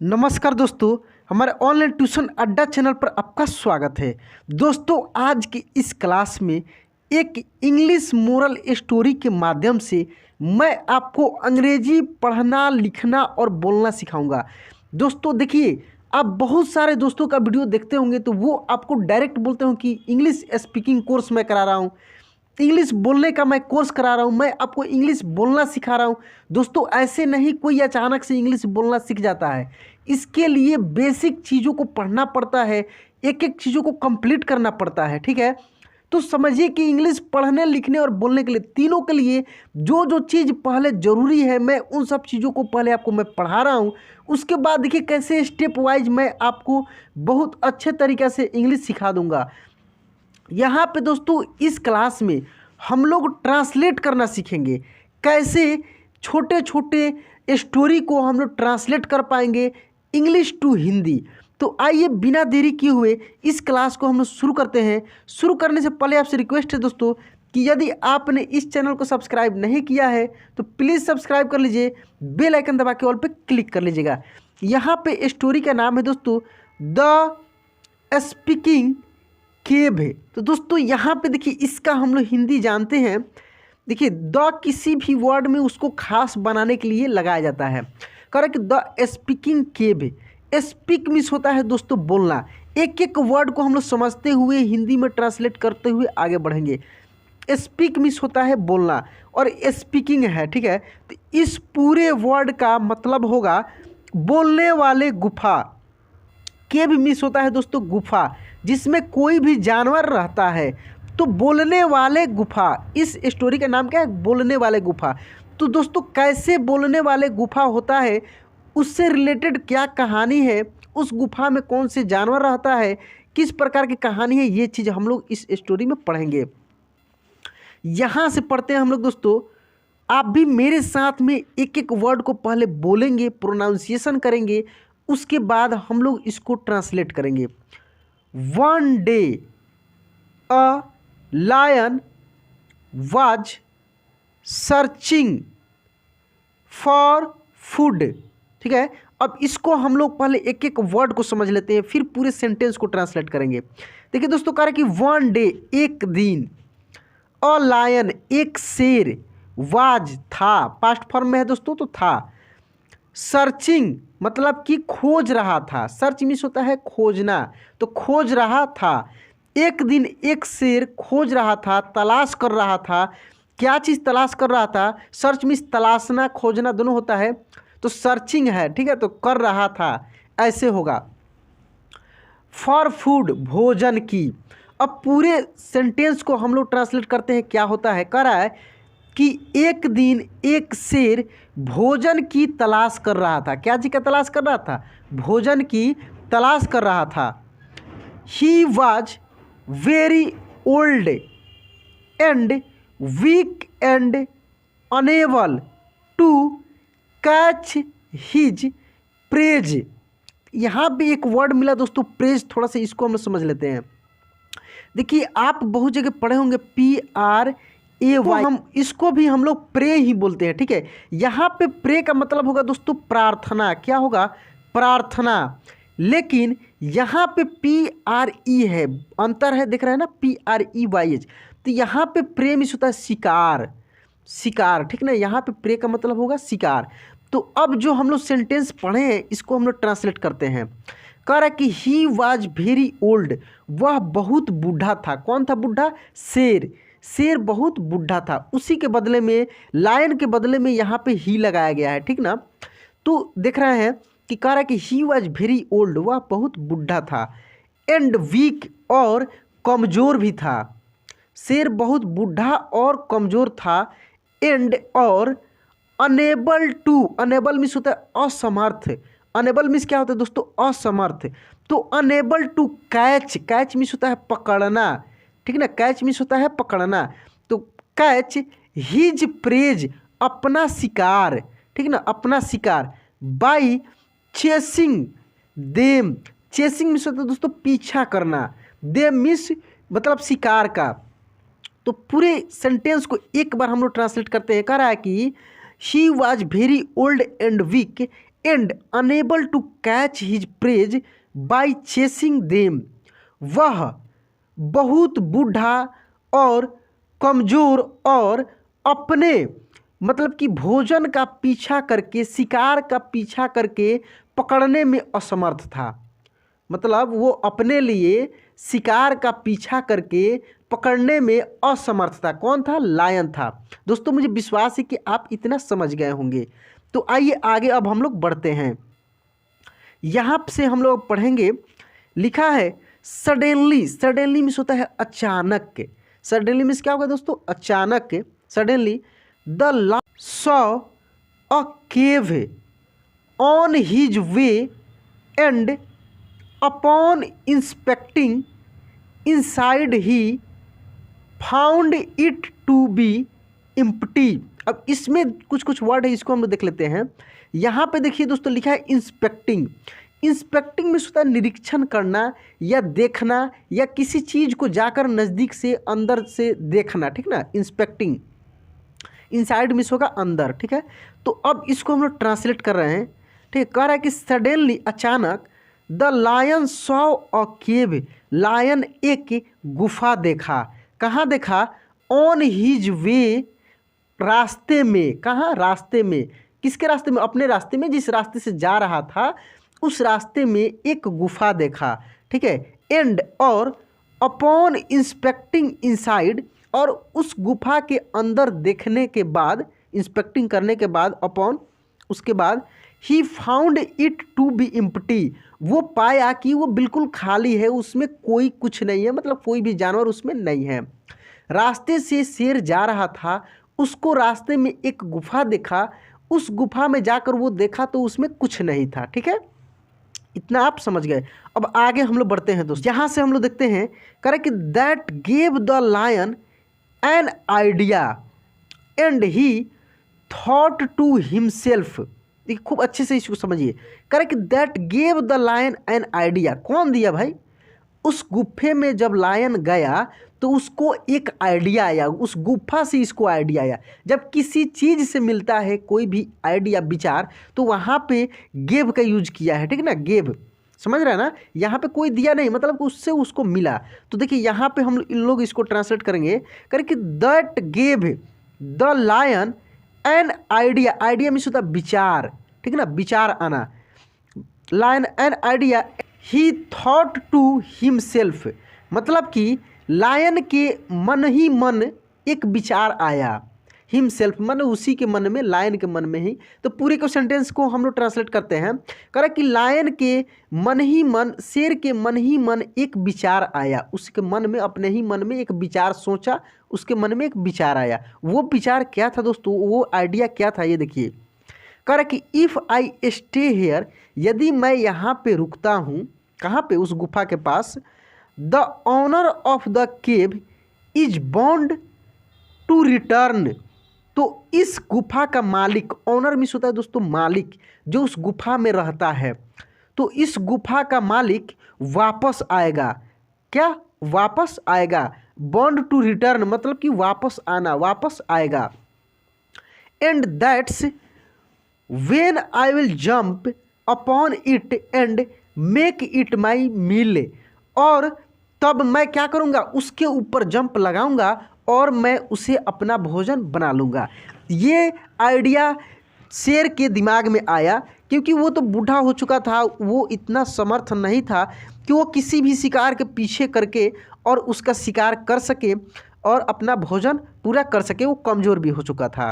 नमस्कार दोस्तों, हमारे ऑनलाइन ट्यूशन अड्डा चैनल पर आपका स्वागत है। दोस्तों, आज की इस क्लास में एक इंग्लिश मोरल स्टोरी के माध्यम से मैं आपको अंग्रेजी पढ़ना, लिखना और बोलना सिखाऊंगा। दोस्तों देखिए, आप बहुत सारे दोस्तों का वीडियो देखते होंगे तो वो आपको डायरेक्ट बोलते हो कि इंग्लिश स्पीकिंग कोर्स मैं करा रहा हूँ, इंग्लिश बोलने का मैं कोर्स करा रहा हूँ, मैं आपको इंग्लिश बोलना सिखा रहा हूँ। दोस्तों, ऐसे नहीं कोई अचानक से इंग्लिश बोलना सीख जाता है। इसके लिए बेसिक चीज़ों को पढ़ना पड़ता है, एक एक चीज़ों को कंप्लीट करना पड़ता है। ठीक है, तो समझिए कि इंग्लिश पढ़ने, लिखने और बोलने के लिए, तीनों के लिए जो जो चीज़ पहले ज़रूरी है, मैं उन सब चीज़ों को पहले आपको मैं पढ़ा रहा हूँ। उसके बाद देखिए कैसे स्टेप वाइज मैं आपको बहुत अच्छे तरीक़े से इंग्लिश सिखा दूँगा। यहाँ पे दोस्तों इस क्लास में हम लोग ट्रांसलेट करना सीखेंगे, कैसे छोटे छोटे स्टोरी को हम लोग ट्रांसलेट कर पाएंगे इंग्लिश टू हिंदी। तो आइए बिना देरी किए हुए इस क्लास को हम लोग शुरू करते हैं। शुरू करने से पहले आपसे रिक्वेस्ट है दोस्तों कि यदि आपने इस चैनल को सब्सक्राइब नहीं किया है तो प्लीज़ सब्सक्राइब कर लीजिए, बेल आइकन दबा के ऑल पे क्लिक कर लीजिएगा। यहाँ पे स्टोरी का नाम है दोस्तों द स्पीकिंग केव है। तो दोस्तों यहाँ पे देखिए, इसका हम लोग हिंदी जानते हैं। देखिए, द किसी भी वर्ड में उसको खास बनाने के लिए लगाया जाता है। कह रहा कि द स्पीकिंग केव है। स्पीक मीन्स होता है दोस्तों बोलना। एक एक वर्ड को हम लोग समझते हुए हिंदी में ट्रांसलेट करते हुए आगे बढ़ेंगे। स्पीक मीन्स होता है बोलना और स्पीकिंग है, ठीक है। तो इस पूरे वर्ड का मतलब होगा बोलने वाले गुफा। केव मीन्स होता है दोस्तों गुफा, जिसमें कोई भी जानवर रहता है। तो बोलने वाले गुफा, इस स्टोरी का नाम क्या है? बोलने वाले गुफा। तो दोस्तों कैसे बोलने वाले गुफा होता है, उससे रिलेटेड क्या कहानी है, उस गुफा में कौन से जानवर रहता है, किस प्रकार की कहानी है, ये चीज़ हम लोग इस स्टोरी में पढ़ेंगे। यहाँ से पढ़ते हैं हम लोग दोस्तों। आप भी मेरे साथ में एक एक वर्ड को पहले बोलेंगे, प्रोनाउंसिएशन करेंगे, उसके बाद हम लोग इसको ट्रांसलेट करेंगे। One day a lion was searching for food. ठीक है, अब इसको हम लोग पहले एक एक वर्ड को समझ लेते हैं, फिर पूरे सेंटेंस को ट्रांसलेट करेंगे। देखिए दोस्तों, कह रहा है कि वन डे एक दिन, अ लायन एक शेर, वाज था, पास्ट फॉर्म में है दोस्तों तो था, सर्चिंग मतलब कि खोज रहा था। सर्च मीन्स होता है खोजना, तो खोज रहा था। एक दिन एक शेर खोज रहा था, तलाश कर रहा था। क्या चीज़ तलाश कर रहा था? सर्च मीन्स तलाशना, खोजना दोनों होता है, तो सर्चिंग है, ठीक है, तो कर रहा था, ऐसे होगा। फॉर फूड भोजन की। अब पूरे सेंटेंस को हम लोग ट्रांसलेट करते हैं, क्या होता है? कह रहा है कि एक दिन एक शेर भोजन की तलाश कर रहा था। क्या चीज़ का तलाश कर रहा था? भोजन की तलाश कर रहा था। He was very old and weak and unable to catch his prey. यहाँ पे एक वर्ड मिला दोस्तों, प्रेज। थोड़ा सा इसको हम लोग समझ लेते हैं। देखिए, आप बहुत जगह पढ़े होंगे PRAY, हम इसको भी हम लोग प्रे ही बोलते हैं, ठीक है। यहाँ पे प्रे का मतलब होगा दोस्तों प्रार्थना। क्या होगा? प्रार्थना। लेकिन यहाँ पे PRE है, अंतर है, देख रहे हैं ना, PREYH। तो यहाँ पे प्रे मीन्स होता है शिकार, शिकार, ठीक ना। यहाँ पे प्रे का मतलब होगा शिकार। तो अब जो हम लोग सेंटेंस पढ़े हैं इसको हम लोग ट्रांसलेट करते हैं। कह रहा है कि ही वॉज वेरी ओल्ड, वह बहुत बूढ़ा था। कौन था बूढ़ा? शेर। शेर बहुत बूढ़ा था। उसी के बदले में, लायन के बदले में यहाँ पे ही लगाया गया है, ठीक ना। तो देख रहे हैं कि कह रहा है कि ही वॉज वेरी ओल्ड, वह बहुत बूढ़ा था, एंड वीक और कमज़ोर भी था। शेर बहुत बूढ़ा और कमज़ोर था, एंड और अनेबल टू, अनेबल मीन्स होता है असमर्थ। अनेबल मीन्स क्या होता है दोस्तों? असमर्थ। तो unable to catch, catch means होता है पकड़ना, ठीक ना। कैच मीन्स होता है पकड़ना। तो कैच हिज प्रेज, अपना शिकार, ठीक ना, अपना शिकार। By chasing them, chasing means होता है दोस्तों पीछा करना, देम मीन्स मतलब शिकार का। तो पूरे सेंटेंस को एक बार हम लोग ट्रांसलेट करते हैं। कह रहा है कि she was very old and weak and unable to catch his prey by chasing them. वह बहुत बूढ़ा और कमज़ोर और अपने मतलब कि भोजन का पीछा करके, शिकार का पीछा करके पकड़ने में असमर्थ था। मतलब वो अपने लिए शिकार का पीछा करके पकड़ने में असमर्थ था। कौन था? लायन था। दोस्तों मुझे विश्वास है कि आप इतना समझ गए होंगे। तो आइए आगे अब हम लोग बढ़ते हैं। यहाँ से हम लोग पढ़ेंगे, लिखा है सडनली। सडनली मीन्स होता है अचानक। सडनली मीन्स क्या होगा दोस्तों? अचानक। Suddenly the lion saw a cave on his way and upon inspecting inside he found it to be empty. अब इसमें कुछ कुछ वर्ड है, इसको हम लोग देख लेते हैं। यहाँ पे देखिए दोस्तों लिखा है इंस्पेक्टिंग। इंस्पेक्टिंग में होता है निरीक्षण करना या देखना या किसी चीज़ को जाकर नज़दीक से अंदर से देखना, ठीक ना। इंस्पेक्टिंग इनसाइड मिस होगा अंदर, ठीक है। तो अब इसको हम लोग ट्रांसलेट कर रहे हैं, ठीक है। कह रहा है कि सडनली अचानक the lion saw a cave. Lion एक गुफा देखा। कहाँ देखा? ऑन हिज वे, रास्ते में। कहाँ? रास्ते में। किसके रास्ते में? अपने रास्ते में। जिस रास्ते से जा रहा था उस रास्ते में एक गुफा देखा, ठीक है। एंड और अपॉन इंस्पेक्टिंग इनसाइड, और उस गुफा के अंदर देखने के बाद, इंस्पेक्टिंग करने के बाद, अपॉन उसके बाद he found it to be empty. वो पाया कि वो बिल्कुल खाली है, उसमें कोई कुछ नहीं है, मतलब कोई भी जानवर उसमें नहीं है। रास्ते से शेर जा रहा था, उसको रास्ते में एक गुफा देखा, उस गुफा में जाकर वो देखा तो उसमें कुछ नहीं था, ठीक है। इतना आप समझ गए। अब आगे हम लोग बढ़ते हैं दोस्त। यहाँ से हम लोग देखते हैं, करें कि that gave the lion an idea and he thought to himself. देखिए खूब अच्छे से इसको समझिए। करें कि that gave the lion an idea. कौन दिया भाई? उस गुफे में जब लायन गया तो उसको एक आइडिया आया, उस गुफा से इसको आइडिया आया। जब किसी चीज़ से मिलता है कोई भी आइडिया, विचार, तो वहाँ पे गेव का यूज किया है, ठीक है ना। गेव, समझ रहे हैं ना। यहाँ पे कोई दिया नहीं, मतलब उससे उसको मिला। तो देखिए यहाँ पे हम लोग इसको ट्रांसलेट करेंगे, करें कि that gave the lion an idea. Idea means होता है विचार, ठीक है ना, विचार आना। Lion an idea he thought to himself, मतलब कि लायन के मन ही मन एक विचार आया। हिमसेल्फ मन उसी के मन में, लायन के मन में ही। तो पूरे को सेंटेंस को हम लोग ट्रांसलेट करते हैं, करें कि लायन के मन ही मन, शेर के मन ही मन एक विचार आया। उसके मन में, अपने ही मन में एक विचार सोचा, उसके मन में एक विचार आया। वो विचार क्या था दोस्तों? वो आइडिया क्या था? ये देखिए, करें कि इफ़ आई स्टे हेयर, यदि मैं यहाँ पे रुकता हूँ, कहाँ पे? उस गुफा के पास। The owner of the cave is bound to return, तो इस गुफा का मालिक, ऑनर मीन्स होता है दोस्तों मालिक, जो उस गुफा में रहता है, तो इस गुफा का मालिक वापस आएगा। क्या? वापस आएगा। बॉन्ड टू रिटर्न मतलब कि वापस आना, वापस आएगा। And that's when I will jump upon it and make it my meal, और तब मैं क्या करूँगा? उसके ऊपर जंप लगाऊंगा और मैं उसे अपना भोजन बना लूँगा। ये आइडिया शेर के दिमाग में आया क्योंकि वो तो बूढ़ा हो चुका था, वो इतना समर्थ नहीं था कि वो किसी भी शिकार के पीछे करके और उसका शिकार कर सके और अपना भोजन पूरा कर सके। वो कमज़ोर भी हो चुका था।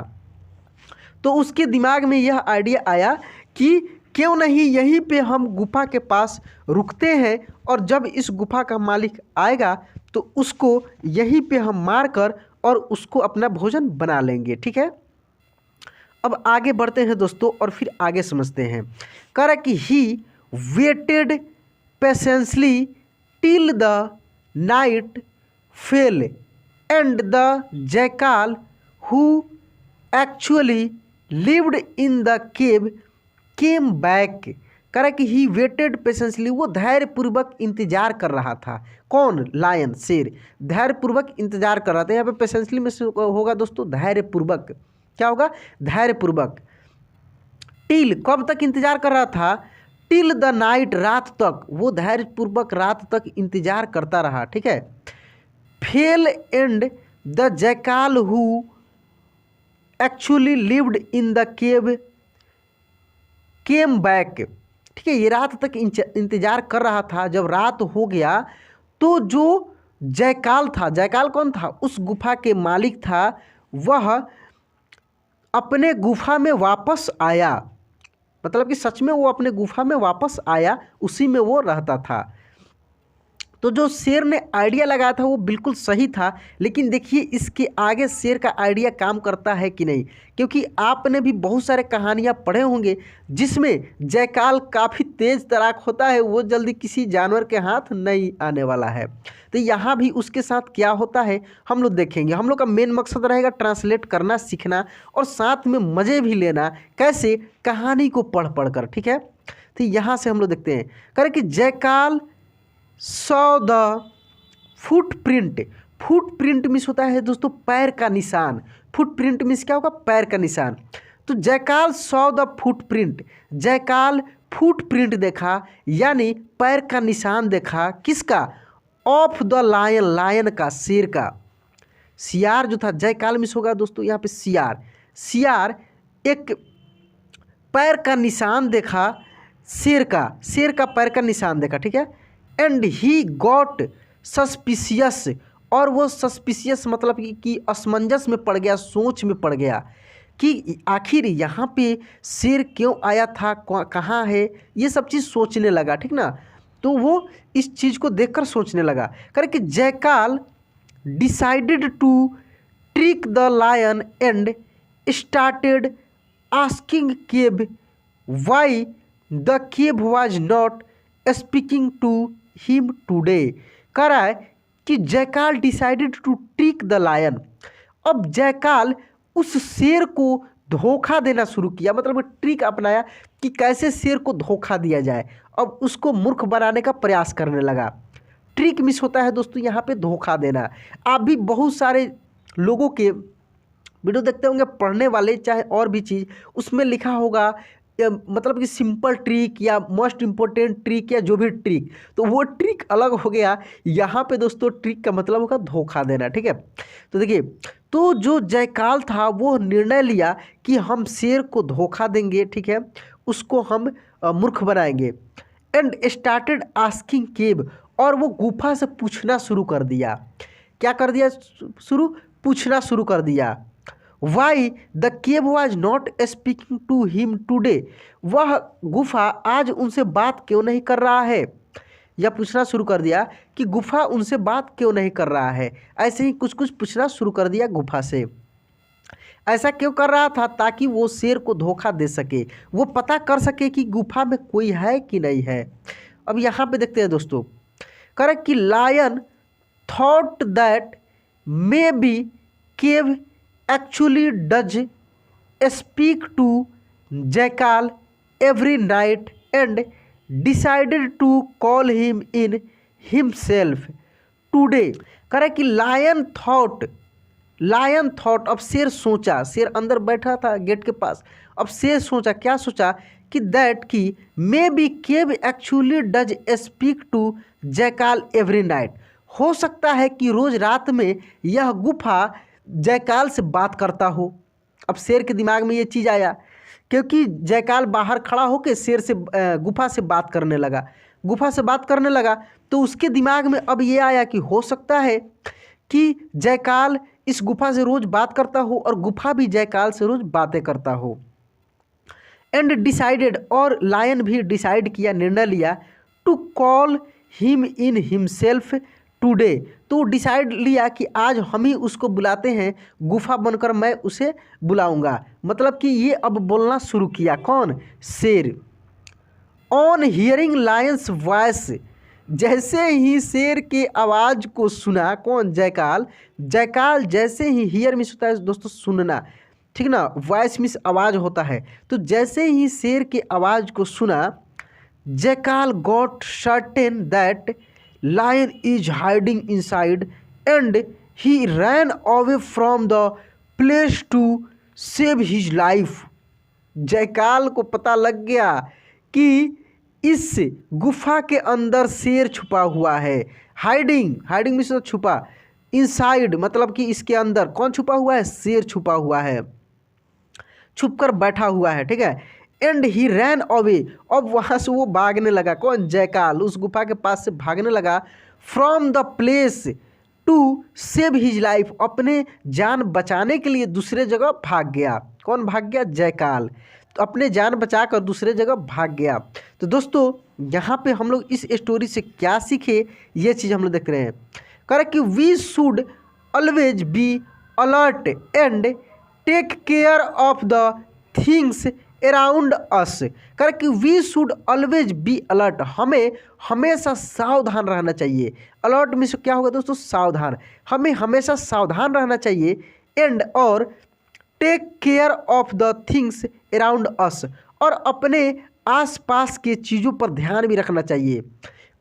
तो उसके दिमाग में यह आइडिया आया कि क्यों नहीं यहीं पे हम गुफा के पास रुकते हैं, और जब इस गुफा का मालिक आएगा तो उसको यहीं पे हम मार कर और उसको अपना भोजन बना लेंगे, ठीक है। अब आगे बढ़ते हैं दोस्तों और फिर आगे समझते हैं। कह रहा कि he waited patiently till the night fail and the jackal who actually lived in the cave came back. कह रहा कि ही वेटेड पेशेंसली, वो धैर्यपूर्वक इंतजार कर रहा था। कौन? लायन, शेर धैर्यपूर्वक इंतजार कर रहा था। यहाँ पे पेशेंसली में से होगा दोस्तों धैर्यपूर्वक। क्या होगा? धैर्यपूर्वक। टिल, कब तक इंतजार कर रहा था? टिल द नाइट, रात तक वो धैर्यपूर्वक रात तक इंतजार करता रहा, ठीक है। Fail and the jackal who actually lived in the cave came back, ठीक है। ये रात तक इंतजार कर रहा था। जब रात हो गया तो जो जयकाल था, जयकाल कौन था, उस गुफा के मालिक था, वह अपने गुफा में वापस आया। मतलब कि सच में वो अपने गुफा में वापस आया, उसी में वो रहता था। तो जो शेर ने आइडिया लगाया था वो बिल्कुल सही था, लेकिन देखिए इसके आगे शेर का आइडिया काम करता है कि नहीं, क्योंकि आपने भी बहुत सारे कहानियाँ पढ़े होंगे जिसमें जयकाल काफ़ी तेज तराक होता है, वो जल्दी किसी जानवर के हाथ नहीं आने वाला है। तो यहाँ भी उसके साथ क्या होता है हम लोग देखेंगे। हम लोग का मेन मकसद रहेगा ट्रांसलेट करना सीखना और साथ में मज़े भी लेना, कैसे, कहानी को पढ़ पढ़ कर, ठीक है। तो यहाँ से हम लोग देखते हैं, करें कि jackal saw the footprint. Footprint means होता है दोस्तों पैर का निशान। फुटप्रिंट मीन्स क्या होगा, पैर का निशान। तो जयकाल सॉ द फुटप्रिंट, जयकाल फुटप्रिंट देखा यानी पैर का निशान देखा, किसका, ऑफ द लायन, लायन का, शेर का। सियार जो था, जयकाल मीन्स होगा दोस्तों यहाँ पे सियार, सियार एक पैर का निशान देखा शेर का, शेर का पैर का निशान देखा, ठीक है। एंड ही गॉट सस्पिशियस, और वो सस्पिशियस मतलब कि असमंजस में पड़ गया, सोच में पड़ गया कि आखिर यहाँ पे शेर क्यों आया था, कहाँ है, ये सब चीज़ सोचने लगा, ठीक ना। तो वो इस चीज़ को देखकर सोचने लगा। करे कि jackal decided to trick the lion and started asking cave why the cave was not speaking to him today. कह रहा है कि jackal decided to trick the lion. अब जयकाल उस शेर को धोखा देना शुरू किया, मतलब ट्रिक अपनाया कि कैसे शेर को धोखा दिया जाए। अब उसको मूर्ख बनाने का प्रयास करने लगा। ट्रिक मिस होता है दोस्तों यहाँ पे धोखा देना। आप भी बहुत सारे लोगों के वीडियो देखते होंगे पढ़ने वाले, चाहे और भी चीज़, उसमें लिखा होगा मतलब कि सिंपल ट्रिक या मोस्ट इम्पोर्टेंट ट्रिक या जो भी ट्रिक, तो वो ट्रिक अलग हो गया। यहाँ पे दोस्तों ट्रिक का मतलब होगा धोखा देना, ठीक है। तो देखिए, तो जो जयकाल था वो निर्णय लिया कि हम शेर को धोखा देंगे, ठीक है, उसको हम मूर्ख बनाएंगे। एंड स्टार्टेड आस्किंग केव, और वो गुफा से पूछना शुरू कर दिया। क्या कर दिया शुरू, पूछना शुरू कर दिया। Why the cave was not speaking to him today, वह गुफा आज उनसे बात क्यों नहीं कर रहा है। यह पूछना शुरू कर दिया कि गुफा उनसे बात क्यों नहीं कर रहा है। ऐसे ही कुछ कुछ पूछना शुरू कर दिया गुफा से। ऐसा क्यों कर रहा था, ताकि वो शेर को धोखा दे सके, वो पता कर सके कि गुफा में कोई है कि नहीं है। अब यहाँ पे देखते हैं दोस्तों, करें कि lion thought that maybe cave actually does speak to jackal every night and decided to call him in himself today। करे कि लायन थॉट, अब शेर सोचा, शेर अंदर बैठा था गेट के पास, अब शेर सोचा, क्या सोचा कि दैट की maybe cave actually does speak to jackal every night, हो सकता है कि रोज़ रात में यह गुफा जयकाल से बात करता हो। अब शेर के दिमाग में ये चीज़ आया, क्योंकि जयकाल बाहर खड़ा होकर शेर से गुफा से बात करने लगा, गुफा से बात करने लगा, तो उसके दिमाग में अब ये आया कि हो सकता है कि जयकाल इस गुफा से रोज़ बात करता हो और गुफा भी जयकाल से रोज़ बातें करता हो। एंड डिसाइडेड, और लायन भी डिसाइड किया, निर्णय लिया, to call him in himself today, तो डिसाइड लिया कि आज हम ही उसको बुलाते हैं, गुफा बनकर मैं उसे बुलाऊंगा। मतलब कि ये अब बोलना शुरू किया, कौन, शेर। ऑन हियरिंग लायंस वॉइस, जैसे ही शेर के आवाज़ को सुना, कौन, जयकाल। जयकाल जैसे ही, हियर मिस होता है दोस्तों सुनना, ठीक ना, वॉइस मिस आवाज़ होता है। तो जैसे ही शेर के आवाज़ को सुना, jackal got certain that lion is hiding inside and he ran away from the place to save his life। जयकाल को पता लग गया कि इस गुफा के अंदर शेर छुपा हुआ है। हाइडिंग, हाइडिंग मीन्स छुपा। इनसाइड मतलब कि इसके अंदर कौन छुपा हुआ है? शेर छुपा हुआ है, छुपकर बैठा हुआ है, ठीक है। एंड ही रैन अवे, अब वहाँ से वो भागने लगा। कौन? जयकाल उस गुफा के पास से भागने लगा। From the place to save his life, अपने जान बचाने के लिए दूसरे जगह भाग गया। कौन भाग गया? जयकाल। तो अपने जान बचाकर दूसरे जगह भाग गया। तो दोस्तों यहाँ पे हम लोग इस स्टोरी से क्या सीखे, ये चीज़ हम लोग देख रहे हैं। कह रहे कि we should always be alert and take care of the things around us. कर कि we should always be alert, हमें हमेशा सावधान रहना चाहिए। अलर्ट में से क्या होगा दोस्तों? सावधान। हमें हमेशा सावधान रहना चाहिए। एंड और take care of the things around us, और अपने आसपास के चीज़ों पर ध्यान भी रखना चाहिए।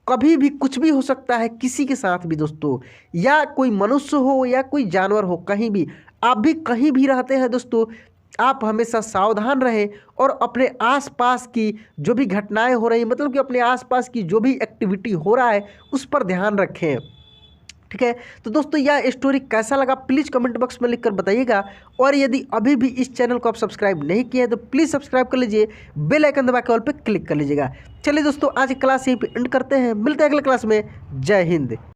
कभी भी कुछ भी हो सकता है किसी के साथ भी दोस्तों, या कोई मनुष्य हो या कोई जानवर हो, कहीं भी आप भी कहीं भी रहते हैं दोस्तों, आप हमेशा सावधान रहें और अपने आसपास की जो भी घटनाएं हो रही हैं, मतलब कि अपने आसपास की जो भी एक्टिविटी हो रहा है उस पर ध्यान रखें, ठीक है। तो दोस्तों यह स्टोरी कैसा लगा प्लीज़ कमेंट बॉक्स में लिखकर बताइएगा। और यदि अभी भी इस चैनल को आप सब्सक्राइब नहीं किए हैं तो प्लीज़ सब्सक्राइब कर लीजिए, बेल आइकन दबा के ऑल पे क्लिक कर लीजिएगा। चलिए दोस्तों आज की क्लास यहीं पे एंड करते हैं, मिलते हैं अगले क्लास में। जय हिंद।